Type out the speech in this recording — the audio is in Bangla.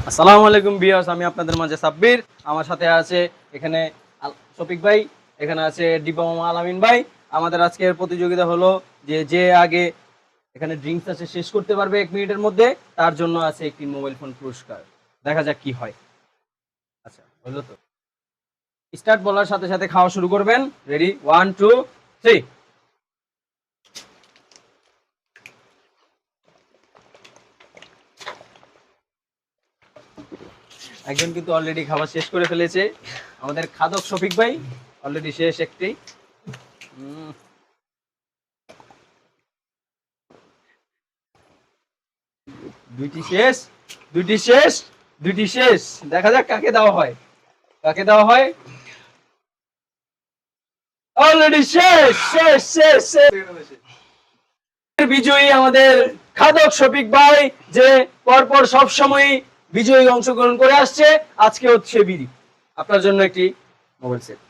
আসসালামু আলাইকুম ভিউয়ার্স, আমি আপনাদের মাঝে সাব্বির। আমার সাথে আছে এখানে শফিক ভাই, এখানে আছে ডিপা আলামিন ভাই। আমাদের আজকের প্রতিযোগিতা হলো যে যে আগে এখানে ড্রিঙ্কস আছে শেষ করতে পারবে 1 মিনিটের মধ্যে, তার জন্য আছে একটি মোবাইল ফোন পুরস্কার। দেখা যাক কি হয়। আচ্ছা, হলো তো। স্টার্ট বলার সাথে সাথে খাওয়া শুরু করবেন। রেডি, 1 2 3। একজন কিন্তু অলরেডি খাবার শেষ করে ফেলেছে, আমাদের খাদক শফিক ভাই। অলরেডি শেষ একটি। দুইটি শেষ, দুইটি শেষ, দুইটি শেষ। দেখা যাক কাকে দেওয়া হয়, কাকে দেওয়া হয়। অলরেডি শেষ শেষ শেষ শেষ। বিজয়ী আমাদের খাদক শফিক ভাই, যে পরপর সব সময় বিজয়ী অংশগ্রহণ করে আসছে। আজকে হচ্ছে বিধি আপনার জন্য একটি মোবাইল সেট।